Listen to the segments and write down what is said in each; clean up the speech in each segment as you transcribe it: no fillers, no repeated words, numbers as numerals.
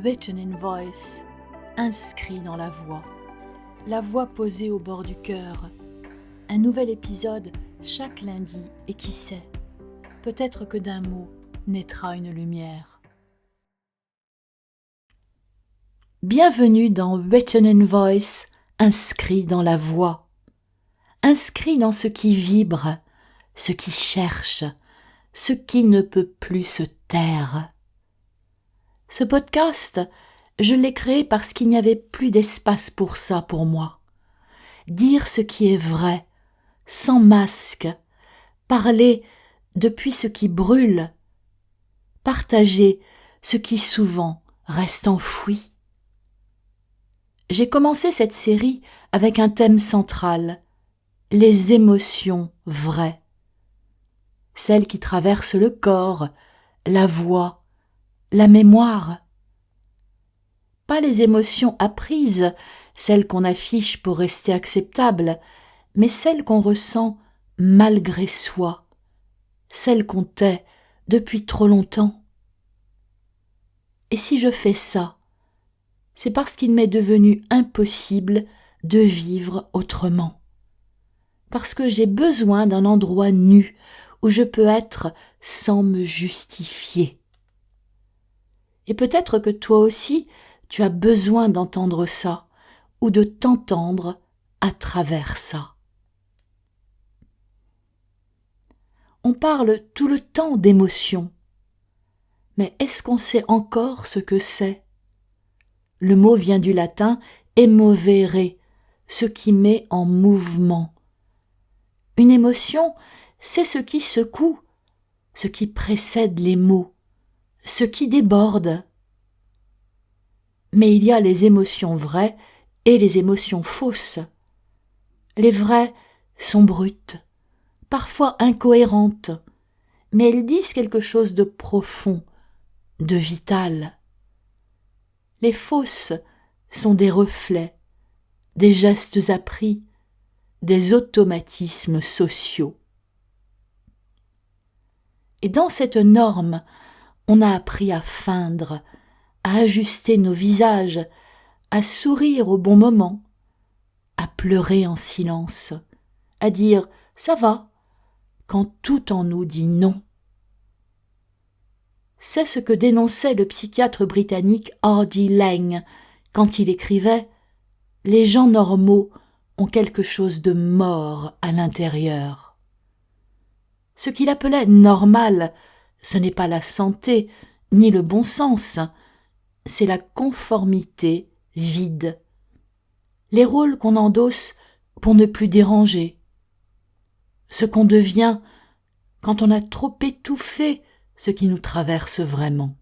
Written in voice, inscrit dans la voix posée au bord du cœur. Un nouvel épisode chaque lundi et qui sait, peut-être que d'un mot naîtra une lumière. Bienvenue dans Written in voice, inscrit dans la voix. Inscrit dans ce qui vibre, ce qui cherche, ce qui ne peut plus se taire. Ce podcast, je l'ai créé parce qu'il n'y avait plus d'espace pour ça pour moi. Dire ce qui est vrai, sans masque, parler depuis ce qui brûle, partager ce qui souvent reste enfoui. J'ai commencé cette série avec un thème central, les émotions vraies. Celles qui traversent le corps, la voix, la mémoire. Pas les émotions apprises, celles qu'on affiche pour rester acceptables, mais celles qu'on ressent malgré soi, celles qu'on tait depuis trop longtemps. Et si je fais ça, c'est parce qu'il m'est devenu impossible de vivre autrement. Parce que j'ai besoin d'un endroit nu où je peux être sans me justifier. Et peut-être que toi aussi, tu as besoin d'entendre ça, ou de t'entendre à travers ça. On parle tout le temps d'émotions, mais est-ce qu'on sait encore ce que c'est ? Le mot vient du latin emovere, ce qui met en mouvement. Une émotion, c'est ce qui secoue, ce qui précède les mots, ce qui déborde. Mais il y a les émotions vraies et les émotions fausses. Les vraies sont brutes, parfois incohérentes, mais elles disent quelque chose de profond, de vital. Les fausses sont des reflets, des gestes appris, des automatismes sociaux. Et dans cette norme, on a appris à feindre, à ajuster nos visages, à sourire au bon moment, à pleurer en silence, à dire « ça va » quand tout en nous dit non. C'est ce que dénonçait le psychiatre britannique Hardy Lang quand il écrivait « Les gens normaux ont quelque chose de mort à l'intérieur ». Ce qu'il appelait normal, ce n'est pas la santé ni le bon sens, c'est la conformité vide. Les rôles qu'on endosse pour ne plus déranger. Ce qu'on devient quand on a trop étouffé ce qui nous traverse vraiment.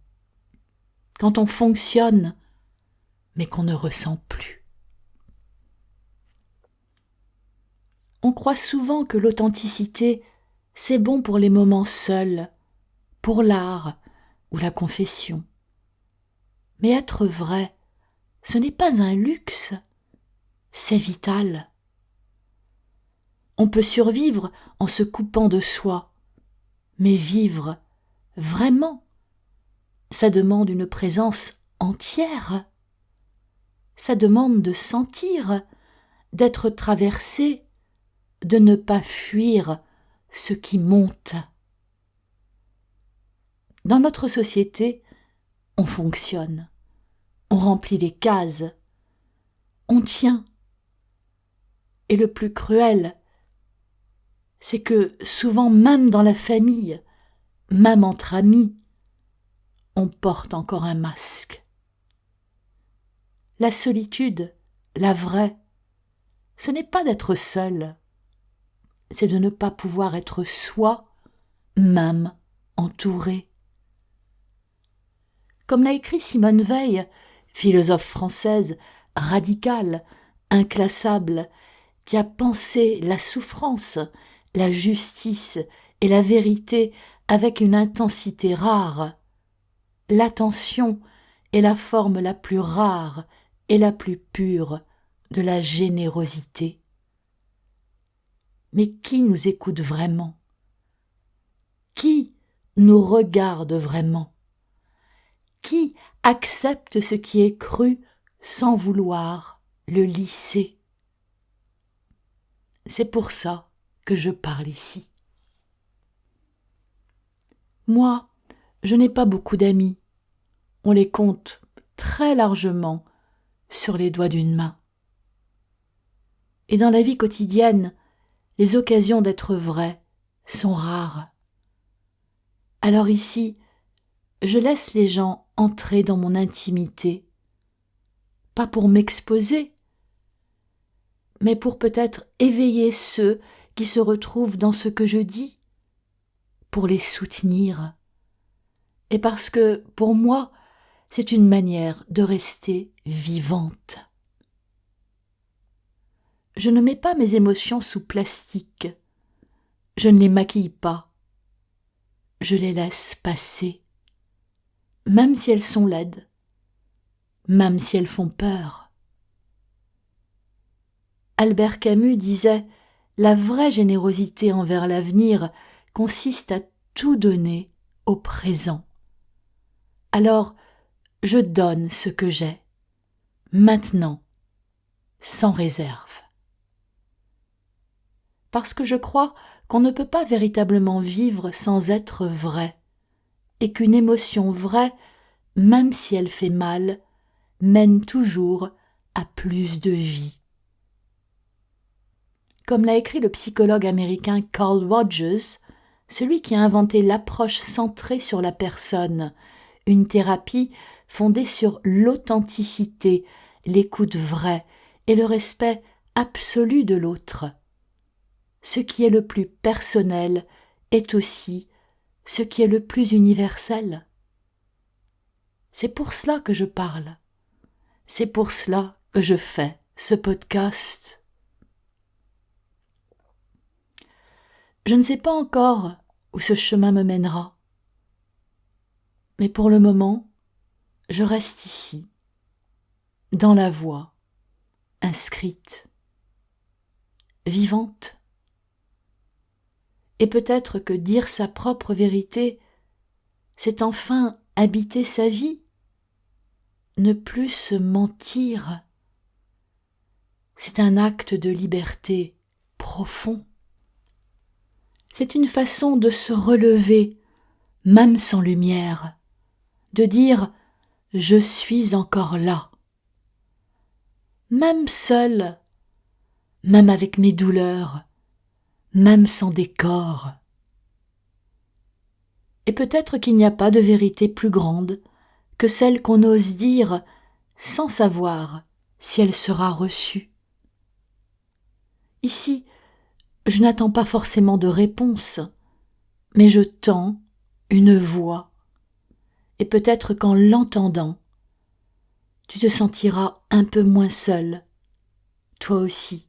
Quand on fonctionne, mais qu'on ne ressent plus. On croit souvent que l'authenticité, c'est bon pour les moments seuls, pour l'art ou la confession. Mais être vrai, ce n'est pas un luxe, c'est vital. On peut survivre en se coupant de soi, mais vivre vraiment, ça demande une présence entière. Ça demande de sentir, d'être traversé, de ne pas fuir ce qui monte. Dans notre société, on fonctionne, on remplit les cases, on tient. Et le plus cruel, c'est que souvent même dans la famille, même entre amis, on porte encore un masque. La solitude, la vraie, ce n'est pas d'être seul, c'est de ne pas pouvoir être soi, même entouré. Comme l'a écrit Simone Veil, philosophe française, radicale, inclassable, qui a pensé la souffrance, la justice et la vérité avec une intensité rare. L'attention est la forme la plus rare et la plus pure de la générosité. Mais qui nous écoute vraiment ? Qui nous regarde vraiment ? Qui accepte ce qui est cru sans vouloir le lisser. C'est pour ça que je parle ici. Moi, je n'ai pas beaucoup d'amis. On les compte très largement sur les doigts d'une main. Et dans la vie quotidienne, les occasions d'être vrai sont rares. Alors ici, je laisse les gens entrer dans mon intimité, pas pour m'exposer, mais pour peut-être éveiller ceux qui se retrouvent dans ce que je dis, pour les soutenir. Et parce que, pour moi, c'est une manière de rester vivante. Je ne mets pas mes émotions sous plastique. Je ne les maquille pas. Je les laisse passer, même si elles sont laides, même si elles font peur. Albert Camus disait « La vraie générosité envers l'avenir consiste à tout donner au présent. » Alors, je donne ce que j'ai, maintenant, sans réserve. Parce que je crois qu'on ne peut pas véritablement vivre sans être vrai, et qu'une émotion vraie, même si elle fait mal, mène toujours à plus de vie. Comme l'a écrit le psychologue américain Carl Rogers, celui qui a inventé l'approche centrée sur la personne, une thérapie fondée sur l'authenticité, l'écoute vraie et le respect absolu de l'autre. Ce qui est le plus personnel est aussi ce qui est le plus universel. C'est pour cela que je parle. C'est pour cela que je fais ce podcast. Je ne sais pas encore où ce chemin me mènera. Mais pour le moment, je reste ici, dans la voie, inscrite, vivante. Et peut-être que dire sa propre vérité, c'est enfin habiter sa vie, ne plus se mentir. C'est un acte de liberté profond. C'est une façon de se relever, même sans lumière, de dire « je suis encore là ». Même seul, même avec mes douleurs, même sans décor. Et peut-être qu'il n'y a pas de vérité plus grande que celle qu'on ose dire sans savoir si elle sera reçue. Ici, je n'attends pas forcément de réponse, mais je tends une voix. Et peut-être qu'en l'entendant, tu te sentiras un peu moins seul, toi aussi.